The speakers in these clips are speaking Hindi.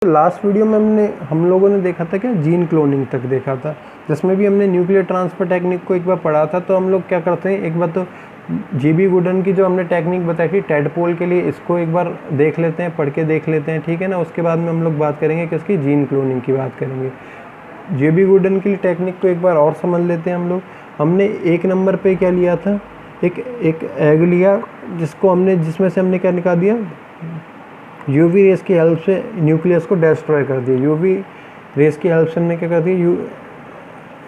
लास्ट वीडियो में हम लोगों ने देखा था क्या, जीन क्लोनिंग तक देखा था, जिसमें भी हमने न्यूक्लियर ट्रांसफ़र टेक्निक को एक बार पढ़ा था। तो हम लोग क्या करते हैं, एक बार तो जीबी गुडन की जो हमने टेक्निक बताई थी टेडपोल के लिए, इसको एक बार देख लेते हैं, पढ़ के देख लेते हैं, ठीक है ना। उसके बाद में हम लोग बात करेंगे किसकी, जीन क्लोनिंग की बात करेंगे। जीबी गुडन की टेक्निक को एक बार और समझ लेते हैं हम लोग। हमने एक नंबर पे क्या लिया था, एक एग लिया जिसमें से हमने क्या निकाल दिया, यूवी रेस की हेल्प से न्यूक्लियस को डिस्ट्रॉय कर दिया। यूवी रेस की हेल्प से हमने क्या कर दिया,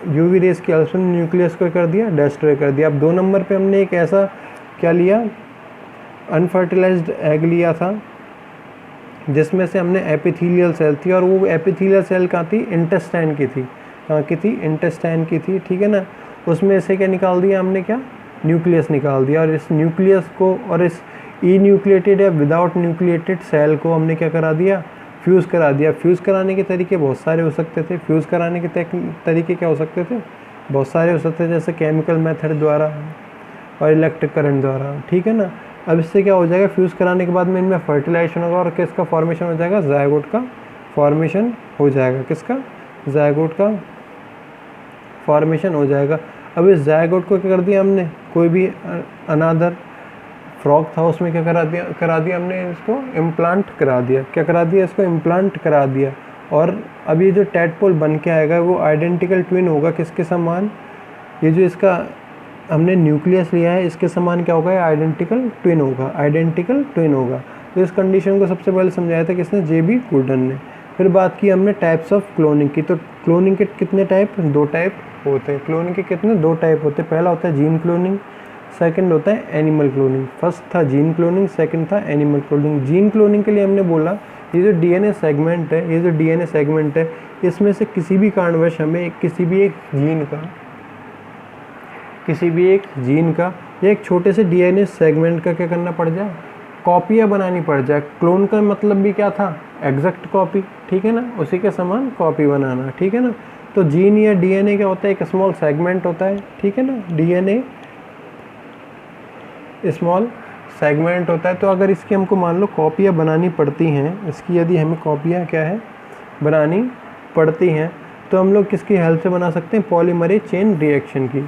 यूवी रेस की हेल्प से न्यूक्लियस को कर दिया, डिस्ट्रॉय कर दिया। अब 2 नंबर पे हमने एक ऐसा क्या लिया, अनफर्टिलाइज्ड एग लिया था, जिसमें से हमने एपिथेलियल सेल थी, और वो एपिथेलियल सेल कहाँ थी, इंटेस्टाइन की थी। कहाँ की थी, इंटेस्टाइन की थी, ठीक है ना। उसमें से क्या निकाल दिया हमने, क्या न्यूक्लियस निकाल दिया। और इस न्यूक्लियस को और इस ई न्यूक्लिएटेड या विदाउट न्यूक्लिएटेड सेल को हमने क्या करा दिया, फ्यूज़ करा दिया। फ्यूज़ कराने के तरीके बहुत सारे हो सकते थे। फ्यूज़ कराने के तरीके क्या हो सकते थे, बहुत सारे हो सकते थे, जैसे केमिकल मेथड द्वारा और इलेक्ट्रिक करंट द्वारा, ठीक है ना। अब इससे क्या हो जाएगा, फ्यूज़ कराने के बाद में इनमें फर्टिलाइजेशन होगा और किसका फॉर्मेशन हो जाएगा, जायगोट का फॉर्मेशन हो जाएगा। किसका, जायगोट का फॉर्मेशन हो जाएगा। अब इस जायगोट को क्या कर दिया हमने, कोई भी अनादर फ्रॉग था उसमें क्या करा दिया हमने, इसको इम्प्लांट करा दिया। क्या करा दिया, इसको इम्प्लांट करा दिया। और अब ये जो टेडपोल बन के आएगा वो आइडेंटिकल ट्विन होगा किसके समान, ये जो इसका हमने न्यूक्लियस लिया है इसके समान क्या होगा, आइडेंटिकल ट्विन होगा, आइडेंटिकल ट्विन होगा। तो इस कंडीशन को सबसे पहले समझाया था किसने, जेबी गुडन ने। फिर बात की हमने टाइप्स ऑफ क्लोनिंग की। तो क्लोनिंग के कितने टाइप, 2 टाइप होते हैं। क्लोनिंग के कितने, 2 टाइप होते हैं। पहला होता है जीन क्लोनिंग, सेकंड होता है एनिमल क्लोनिंग। फर्स्ट था जीन क्लोनिंग, सेकंड था एनिमल क्लोनिंग। जीन क्लोनिंग के लिए हमने बोला ये जो डीएनए सेगमेंट है, ये जो डीएनए सेगमेंट है, इसमें से किसी भी कारणवश हमें किसी भी एक जीन का या एक छोटे से डीएनए सेगमेंट का क्या करना पड़ जाए, कॉपियाँ बनानी पड़ जाए। क्लोन का मतलब भी क्या था, एग्जैक्ट कॉपी, ठीक है ना, उसी के समान कॉपी बनाना, ठीक है ना। तो जीन या डीएनए क्या होता है, एक स्मॉल सेगमेंट होता है, ठीक है ना। डीएनए स्मॉल सेगमेंट होता है। तो अगर इसकी हमको मान लो कॉपियाँ बनानी पड़ती हैं, इसकी यदि हमें कॉपियाँ क्या है बनानी पड़ती हैं, तो हम लोग किसकी हेल्प से बना सकते हैं, पॉलीमरेज चेन रिएक्शन की।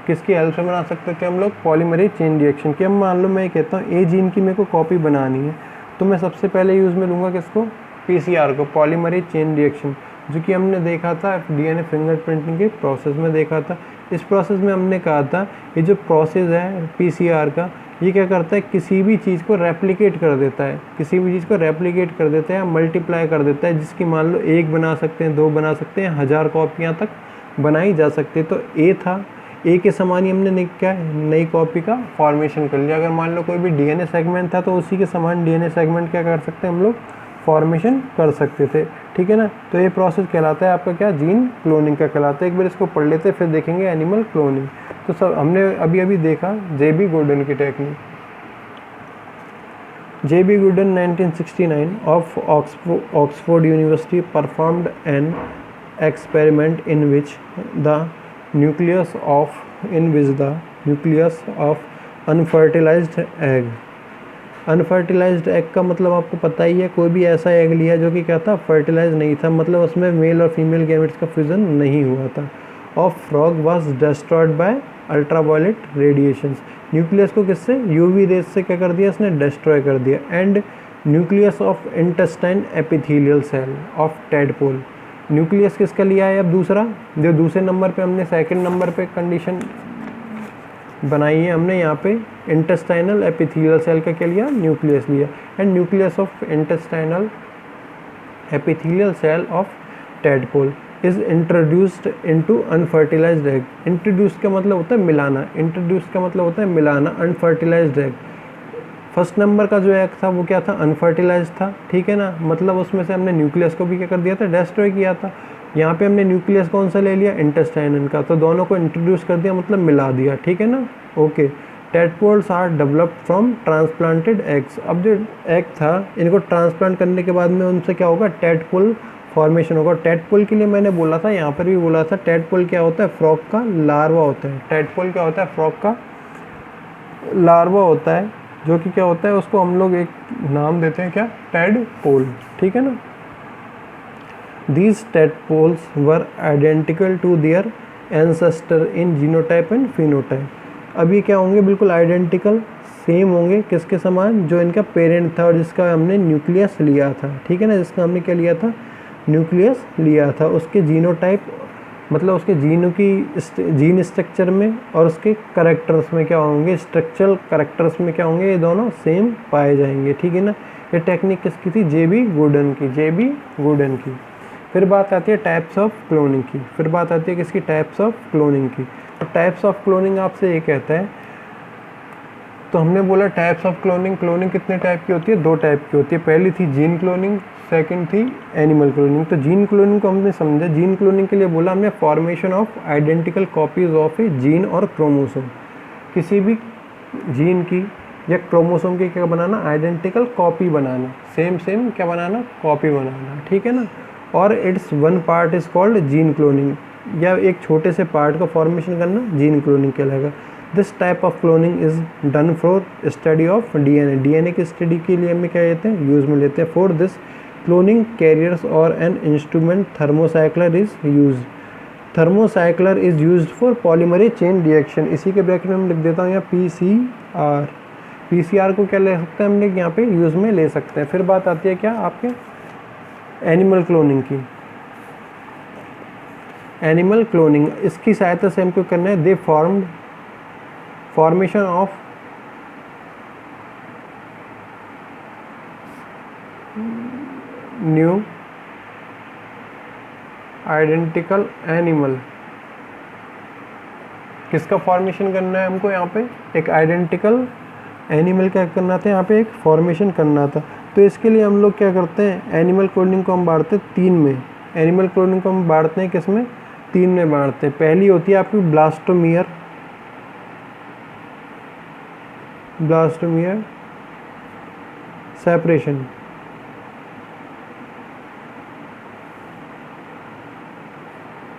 किसकी हेल्प से बना सकते थे हम लोग, पॉलीमरेज चेन रिएक्शन की। अब मान लो मैं कहता हूँ ए जीन की मेरे को कॉपी बनानी है, तो मैं सबसे पहले यूज़ में लूँगा किसको, पीसीआर को, पॉलीमरेज चेन रिएक्शन, जो कि हमने देखा था डीएनए फिंगरप्रिंटिंग के प्रोसेस में देखा था। इस प्रोसेस में हमने कहा था ये जो प्रोसेस है पीसीआर का, ये क्या करता है, किसी भी चीज़ को रेप्लिकेट कर देता है, किसी भी चीज़ को रेप्लिकेट कर देता है, मल्टीप्लाई कर देता है, जिसकी मान लो 1 बना सकते हैं, 2 बना सकते हैं, 1000 कॉपियाँ तक बनाई जा सकती है। तो ए था, ए के समान ही हमने क्या नई कॉपी का फॉर्मेशन कर लिया। अगर मान लो कोई भी डीएनए सेगमेंट था तो उसी के समान डीएनए सेगमेंट क्या कर सकते हैं हम लोग, फॉर्मेशन कर सकते थे, ठीक है ना। तो ये प्रोसेस कहलाता है आपका क्या, जीन क्लोनिंग का कहलाता है। एक बार इसको पढ़ लेते हैं, फिर देखेंगे एनिमल क्लोनिंग। तो सब हमने अभी देखा जेबी गुडन की technique. JB Gurdon 1969 of Oxford University performed an experiment in which the nucleus of unfertilized egg, unfertilized egg का मतलब आपको पता ही है, कोई भी ऐसा एग लिया जो कि क्या था, फर्टिलाइज नहीं था, मतलब उसमें मेल और फीमेल गैमेट्स का फ्यूजन नहीं हुआ था। Of frog was destroyed by ultraviolet radiations, nucleus को किससे, यूवी रेस से क्या कर दिया, इसने डिस्ट्रॉय कर दिया। And nucleus of intestine epithelial cell of tadpole, nucleus किसका लिया है अब दूसरा, जो दूसरे नंबर पे हमने सेकंड नंबर पे कंडीशन बनाई है हमने यहाँ पे, इंटेस्टाइनल एपिथेलियल सेल का क्या लिया, न्यूक्लियस लिया। And nucleus of intestinal epithelial cell of tadpole is introduced into unfertilized egg. Introduce का मतलब होता है मिलाना, इंट्रोड्यूस का मतलब होता है मिलाना, अनफर्टिलाइज्ड एग। फर्स्ट नंबर का जो एग था वो क्या था, अनफर्टिलाइज था, ठीक है ना, मतलब उसमें से हमने न्यूक्लियस को भी क्या कर दिया था, डिस्ट्रॉय किया था। यहाँ पे हमने न्यूक्लियस कौन सा ले लिया, इंटेस्टाइनल का, तो दोनों को इंट्रोड्यूस कर दिया, मतलब मिला दिया, ठीक है ना, okay. Tadpoles are developed from transplanted eggs. अब जो एग था इनको ट्रांसप्लांट करने के बाद में उनसे क्या होगा, टेडपोल फॉर्मेशन होगा। टेडपोल के लिए मैंने बोला था, यहाँ पर भी बोला था, टेडपोल क्या होता है, फ्रॉग का लार्वा होता है। टेडपोल क्या होता है, फ्रॉग का लार्वा होता है, जो कि क्या होता है, उसको हम लोग एक नाम देते हैं क्या, टेडपोल, ठीक है ना। These tadpoles were identical to their ancestor in genotype and phenotype. अब ये क्या होंगे, बिल्कुल आइडेंटिकल सेम होंगे, किसके समान, जो इनका पेरेंट था और जिसका हमने न्यूक्लियस लिया था, ठीक है ना, जिसका हमने क्या लिया था, न्यूक्लियस लिया था, उसके जीनोटाइप मतलब उसके जीनों की जीन स्ट्रक्चर में और उसके करेक्टर्स में क्या होंगे, स्ट्रक्चरल करेक्टर्स में क्या होंगे, ये दोनों सेम पाए जाएंगे, ठीक है ना। ये टेक्निक किसकी थी, जे.बी. गुडन की, जे.बी. गुडन की। फिर बात आती है टाइप्स ऑफ क्लोनिंग की, फिर बात आती है किसकी, टाइप्स ऑफ क्लोनिंग की। तो टाइप्स ऑफ क्लोनिंग आपसे ये कहता है, तो हमने बोला टाइप्स ऑफ क्लोनिंग, क्लोनिंग कितने टाइप की होती है, 2 टाइप की होती है। पहली थी जीन क्लोनिंग, सेकंड थी एनिमल क्लोनिंग। तो जीन क्लोनिंग को हमने समझा, जीन क्लोनिंग के लिए बोला हमने formation of identical copies of A gene और क्रोमोसोम, किसी भी जीन की या क्रोमोसोम की क्या बनाना, आइडेंटिकल कॉपी बनाना, सेम क्या बनाना, कॉपी बनाना, ठीक है ना। और it's one part is called gene cloning, या एक छोटे से पार्ट का फॉर्मेशन करना जीन क्लोनिंग कहलाएगा। This type of cloning is done for study of DNA, DNA की स्टडी के लिए हमें क्या लेते हैं, यूज में लेते हैं। फॉर दिस क्लोनिंग कैरियर्स और an instrument thermocycler is use, thermocycler is use for polymerase chain reaction. इसी के ब्रैकेट में मैं लिख देता हूँ यहाँ पीसीआर, पीसीआर को क्या ले सकते हैं हम लोग यहाँ पे यूज में ले सकते हैं। फिर बात आती है क्या आपके एनिमल क्लोनिंग की, एनिमल क्लोनिंग, इसकी सहायता से हमको करना है, दे formed formation of new identical animal, किसका फॉर्मेशन करना है हमको यहाँ पे, एक आइडेंटिकल एनिमल क्या करना था, यहाँ पे एक फॉर्मेशन करना था। तो इसके लिए हम लोग क्या करते हैं, एनिमल क्लोनिंग को हम बांटते हैं 3 में, एनिमल क्लोनिंग को हम बांटते हैं किस में, 3 में बांटते हैं। पहली होती है आपकी blastomere, blastomere separation,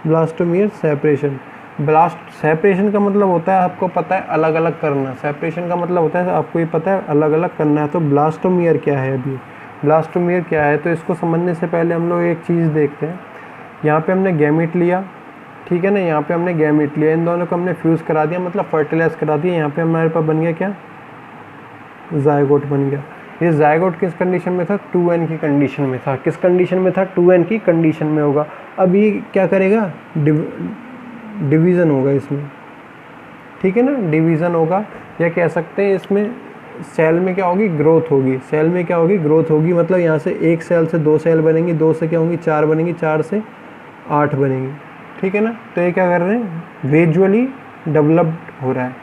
blastomere separation. Blast separation का मतलब होता है आपको पता है अलग अलग करना, सेपरेशन का मतलब होता है आपको ये पता है अलग अलग करना है। तो ब्लास्टोमियर क्या है, अभी ब्लास्टोमियर क्या है, तो इसको समझने से पहले हम लोग एक चीज़ देखते हैं। यहाँ पे हमने गैमेट लिया, ठीक है ना, यहाँ पे हमने गैमेट लिया, इन दोनों को हमने फ्यूज़ करा दिया, मतलब फर्टिलाइज करा दिया। यहाँ पे हमारे पास बन गया क्या, जायगोट बन गया। ये जायगोट किस कंडीशन में था, 2n की कंडीशन में था, किस कंडीशन में था, 2n की कंडीशन में होगा। अब ये क्या करेगा, डिवीज़न होगा इसमें, ठीक है ना, डिवीज़न होगा, या कह सकते हैं इसमें सेल में क्या होगी, ग्रोथ होगी, सेल में क्या होगी, ग्रोथ होगी। मतलब यहाँ से एक सेल से 2 सेल बनेंगी, 2 से क्या होंगी, 4 बनेंगी, 4 से 8 बनेंगी, ठीक है ना। तो ये क्या कर रहे हैं, ग्रेजुअली डेवलप्ड हो रहा है,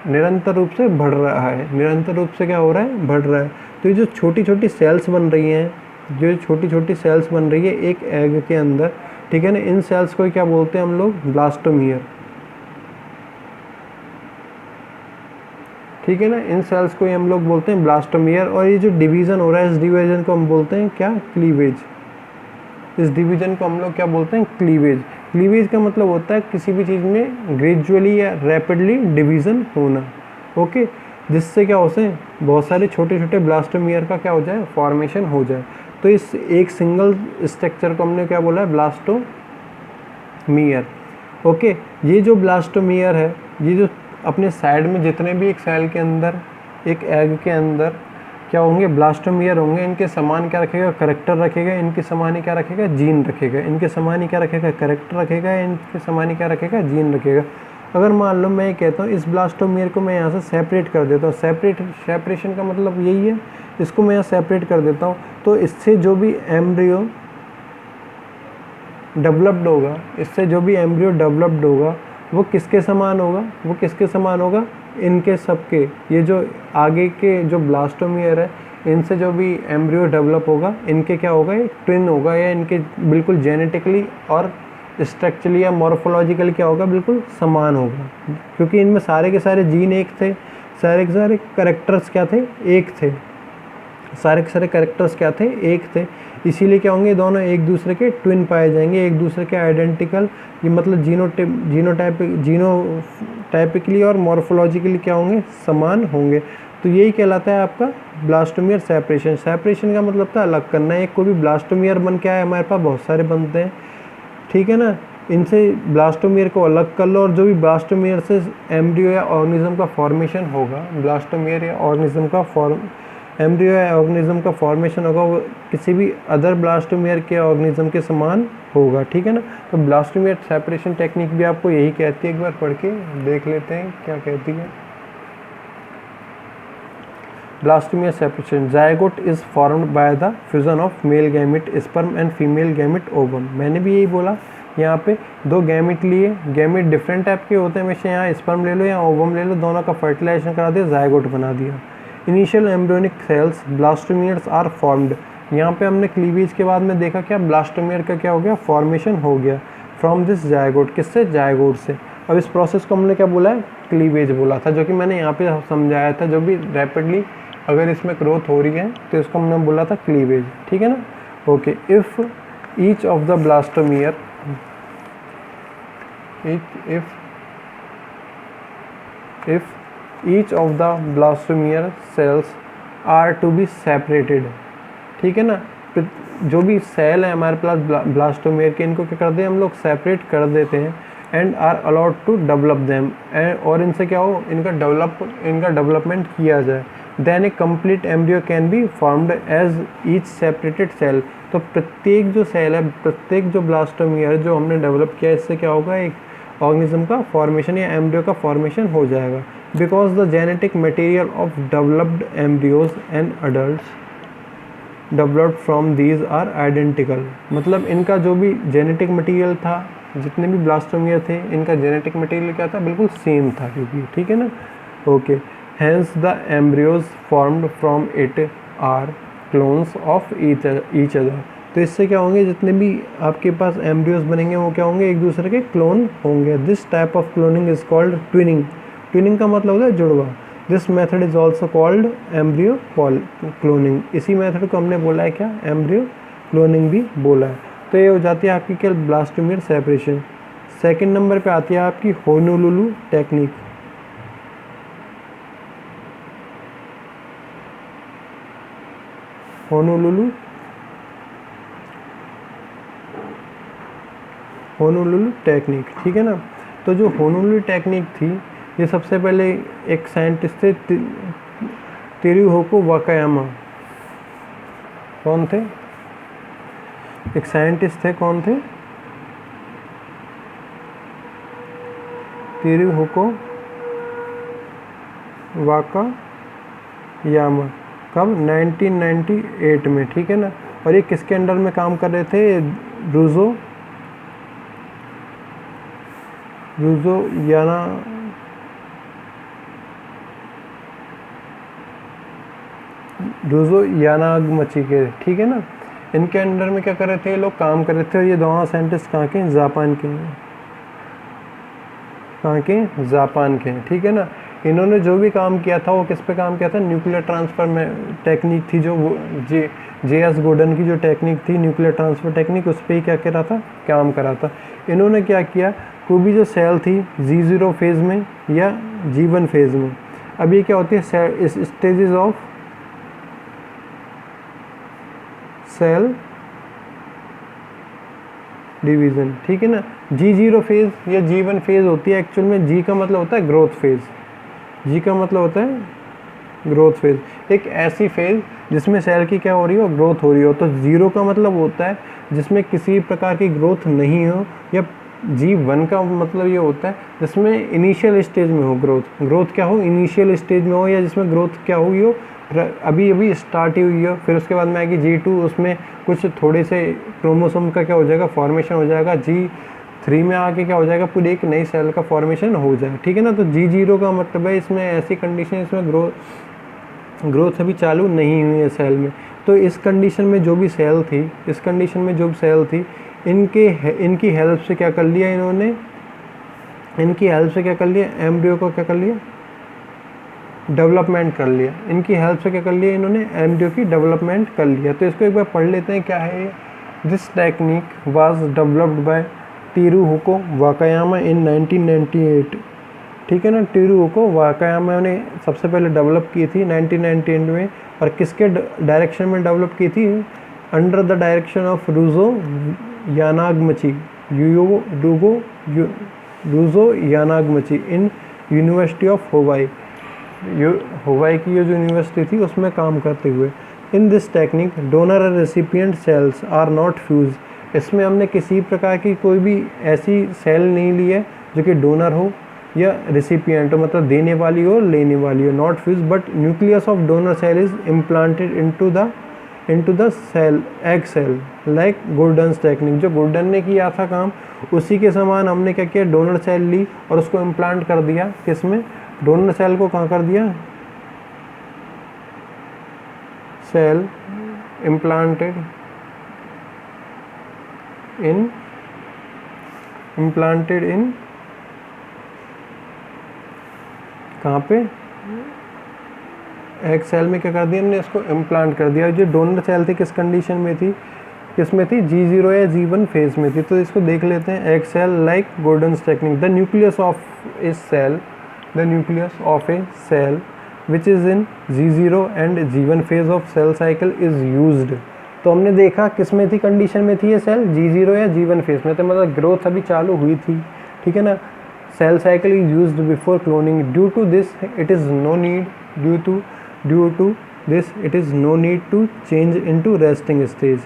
निरंतर रूप से बढ़ रहा है, निरंतर रूप से क्या हो रहा है, बढ़ रहा है। तो ये जो छोटी छोटी सेल्स बन रही हैं, जो छोटी छोटी सेल्स बन रही है एक एग के अंदर, ठीक है ना, इन सेल्स को क्या बोलते हैं हम लोग, ब्लास्टोमियर, ठीक है ना, इन सेल्स को हम लोग बोलते हैं ब्लास्टोमियर। और ये जो डिवीज़न हो रहा है, इस डिवीज़न को हम बोलते हैं क्या, क्लीवेज, इस डिवीज़न को हम लोग क्या बोलते हैं, क्लीवेज। क्लीवेज का मतलब होता है किसी भी चीज़ में ग्रेजुअली या रैपिडली डिवीज़न होना, ओके, जिससे क्या हो सके बहुत सारे छोटे छोटे ब्लास्टोमियर का क्या हो जाए, फॉर्मेशन हो जाए। तो इस एक सिंगल स्ट्रक्चर को हमने क्या बोला है, ब्लास्टोमियर, ओके। ये जो ब्लास्टोमियर है, ये जो अपने साइड में जितने भी एक सेल के अंदर, एक एग के अंदर क्या होंगे, ब्लास्टोमियर होंगे, इनके समान क्या रखेगा, करेक्टर रखेगा, इनके समान ही क्या रखेगा, जीन रखेगा, इनके समान ही क्या रखेगा, करेक्टर रखेगा, इनके समान ही क्या रखेगा, जीन रखेगा। अगर मान लो मैं ये कहता हूँ इस ब्लास्टोमियर को मैं यहाँ से सेपरेट कर देता हूँ, सेपरेशन का मतलब यही है, इसको मैं यहाँ सेपरेट कर देता हूँ, तो इससे जो भी एम्ब्रियो डेवलप्ड होगा, इससे जो भी एम्ब्रियो डेवलप्ड होगा वो किसके समान होगा, वो किसके समान होगा, इनके सबके, ये जो आगे के जो ब्लास्टोमियर है, इनसे जो भी एम्ब्रियो डेवलप होगा, इनके क्या होगा, ये ट्विन होगा, या इनके बिल्कुल जेनेटिकली और स्ट्रक्चरली या मॉर्फोलॉजिकली क्या होगा, बिल्कुल समान होगा, क्योंकि इनमें सारे के सारे जीन एक थे, सारे के सारे कैरेक्टर्स क्या थे, एक थे, सारे के सारे कैरेक्टर्स क्या थे, एक थे। इसीलिए क्या होंगे, दोनों एक दूसरे के ट्विन पाए जाएंगे, एक दूसरे के आइडेंटिकल, ये मतलब जीनोटाइपिकली और मॉर्फोलॉजिकली क्या होंगे, समान होंगे। तो तो यही कहलाता है आपका ब्लास्टोमियर सेपरेशन। सेपरेशन का मतलब था अलग करना है। एक कोई भी ब्लास्टोमियर बन के आया, हमारे पास बहुत सारे बनते हैं, ठीक है ना, इनसे ब्लास्टोमियर को अलग कर लो और जो भी ब्लास्टोमियर से एम्ब्रियो या ऑर्गेनिज्म का फॉर्मेशन होगा, ब्लास्टोमियर या ऑर्गेनिज्म का एम्ब्रियो या ऑर्गेनिज्म का फॉर्मेशन होगा, वो किसी भी अदर ब्लास्टोमियर के ऑर्गेनिज्म के समान होगा, ठीक है ना। तो ब्लास्टोमियर सेपरेशन टेक्निक भी आपको यही कहती है, एक बार पढ़ के देख लेते हैं क्या कहती है। Blastomere separation, zygote is formed by the fusion of male gamete sperm and female gamete ovum. मैंने भी यही बोला, यहाँ पे दो गैमेट लिए, गैमेट डिफरेंट टाइप के होते हैं, हमेशा यहाँ स्पर्म ले लो या ओवम ले लो, दोनों का फर्टिलाइजेशन करा दिया, जायगोट बना दिया। Initial embryonic cells blastomeres are formed. यहाँ पे हमने क्लीवेज के बाद में देखा क्या, ब्लास्टोमियर का क्या हो गया, फॉर्मेशन हो गया फ्रॉम दिस जायगोट। किससे, जायगोट से। अब इस प्रोसेस को हमने क्या बोला है, क्लीवेज बोला था, जो कि मैंने यहाँ पे समझाया था। जो भी रैपिडली अगर इसमें ग्रोथ हो रही है तो इसको हमने बोला था क्लीवेज, ठीक है ना। Okay, if each of the blastomere if each of the blastomere cells are to be separated, ठीक है ना, जो भी सेल है हमारे पास ब्लास्टोमियर के, इनको क्या करते हैं हम लोग, सेपरेट कर देते हैं, and are allowed to develop them, और इनसे क्या हो, इनका डेवलपमेंट किया जाए। Then a complete embryo can be formed as each separated cell. तो प्रत्येक जो सेल है, प्रत्येक जो ब्लास्टोमियर जो हमने डेवलप किया, इससे क्या होगा, एक ऑर्गेनिज्म का फॉर्मेशन या एम्ब्रियो का फॉर्मेशन हो जाएगा। Because the genetic material of developed embryos and adult developed from these are identical. मतलब इनका जो भी जेनेटिक मटेरियल था, जितने भी ब्लास्टोमियर थे, इनका जेनेटिक मटेरियल क्या था, बिल्कुल सेम था, क्योंकि, ठीक है ना। Okay, hence the embryos formed from it are clones of each other. तो इससे क्या होंगे, जितने भी आपके पास एम्ब्रियोज बनेंगे वो क्या होंगे, एक दूसरे के क्लोन होंगे। This type of cloning is called twinning. Twinning का मतलब होता है जुड़वा। This method is also called embryo cloning. इसी मेथड को हमने बोला है क्या, एम्ब्रियो क्लोनिंग भी बोला है। तो ये हो जाती है आपकी क्या, ब्लास्टोमियर सेपरेशन। सेकेंड नंबर पे आती है आपकी होनोलुलु टेक्निक। होनोलुलु टेक्निक, ठीक है ना। तो जो होनोलुलु टेक्निक थी, ये सबसे पहले एक साइंटिस्ट थे तिरुहोको वाकायामा। कौन थे, एक साइंटिस्ट थे, कौन थे, तिरुहोको वाकायामा। कब, 1998 में, ठीक है ना। और ये किसके अंडर में काम कर रहे थे, रूजो यानागमची के, ठीक है ना। इनके अंडर में क्या कर रहे थे ये लोग, काम कर रहे थे। और ये दोनों साइंटिस्ट कहाँ के, जापान के हैं, जापान के हैं, ठीक है ना। इन्होंने जो भी काम किया था वो किस पे काम किया था, न्यूक्लियर ट्रांसफ़र में टेक्निक थी, जो वो जे.एस. गॉर्डन की जो टेक्निक थी, न्यूक्लियर ट्रांसफ़र टेक्निक, उस पर ही क्या करा था, काम करा था। इन्होंने क्या किया, कोई भी जो सेल थी G0 फेज़ में या G1 फेज़ में, अब ये क्या होती है, स्टेजेस ऑफ सेल डिवीज़न, ठीक है ना। G0 फेज़ या G1 फेज़ होती है, एक्चुअल में G का मतलब होता है ग्रोथ फेज़, G का मतलब होता है ग्रोथ फेज़, एक ऐसी फेज़ जिसमें सेल की क्या हो रही हो, ग्रोथ हो रही हो। तो 0 का मतलब होता है जिसमें किसी प्रकार की ग्रोथ नहीं हो, या G1 का मतलब ये होता है जिसमें इनिशियल स्टेज में हो ग्रोथ क्या हो, इनिशियल स्टेज में हो, या जिसमें ग्रोथ क्या हुई हो, अभी स्टार्ट ही हुई हो। फिर उसके बाद में आएगी G2, उसमें कुछ थोड़े से क्रोमोसोम का क्या हो जाएगा, फॉर्मेशन हो जाएगा। G3 में आके क्या हो जाएगा, पूरी एक नई सेल का फॉर्मेशन हो जाएगा, ठीक है ना। तो G0 का मतलब है इसमें ऐसी कंडीशन, इसमें ग्रोथ अभी चालू नहीं हुई है सेल में। तो इस कंडीशन में जो भी सेल थी, इनकी हेल्प से क्या कर लिया इन्होंने, एम्ब्रियो को क्या कर लिया, डेवलपमेंट कर लिया। इनकी हेल्प से क्या कर लिया इन्होंने, एम्ब्रियो की डेवलपमेंट कर लिया। तो इसको एक बार पढ़ लेते हैं, क्या है ये। This technique was developed by Teruhiko Wakayama in 1998 ठीक है ना। टीरू को वाकायामा ने सबसे पहले डेवलप की थी 1998 में, और किसके डायरेक्शन में डेवलप की थी? Under the direction of Ryuzo Yanagimachi, Ryuzo Yanagimachi in university of Hawaii. Hawaii की ये जो यूनिवर्सिटी थी उसमें काम करते हुए। इन दिस टेक्निक डोनर और recipient cells are not fuse. इसमें हमने किसी प्रकार की कोई भी ऐसी सेल नहीं ली है जो कि डोनर हो या रेसिपिएंट हो, मतलब देने वाली हो लेने वाली हो, not fuse, but nucleus of donor cell is implanted into the cell egg cell like Gurdon's technique. जो गोल्डन ने किया था काम उसी के समान हमने क्या किया, डोनर सेल ली और उसको इम्प्लांट कर दिया। किसमें? डोनर सेल को कहाँ कर दिया? सेल इम्प्लांटेड इन कहाँ पे? एग सेल में क्या कर दिया हमने, इसको इम्प्लांट कर दिया। जो डोनर सेल थी किस कंडीशन में थी? किसमें थी? G0 या G1 फेज में थी। तो इसको देख लेते हैं। Egg cell like Gurdon's technique, the nucleus of a cell which is in G0 and G1 phase of cell cycle is used. तो हमने देखा किस में थी, कंडीशन में थी ये सेल? G0 या G1 फेज में, तो मतलब ग्रोथ अभी चालू हुई थी, ठीक है ना। Cell cycle is used before cloning. Due to this it is no need to change into resting stage.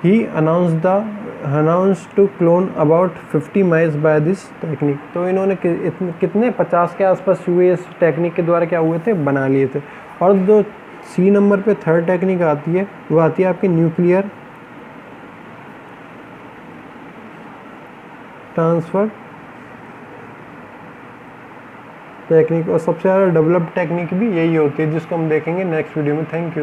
He announced to clone about 50 mice by this technique। तो इन्होंने कितने 50 के आसपास हुए इस टेक्निक के द्वारा क्या हुए थे, बना लिए थे। और जो सी नंबर पे थर्ड टेक्निक आती है वो आती है आपकी न्यूक्लियर ट्रांसफर टेक्निक, और सबसे ज़्यादा डेवलप्ड टेक्निक भी यही होती है जिसको हम देखेंगे नेक्स्ट वीडियो में। Thank you.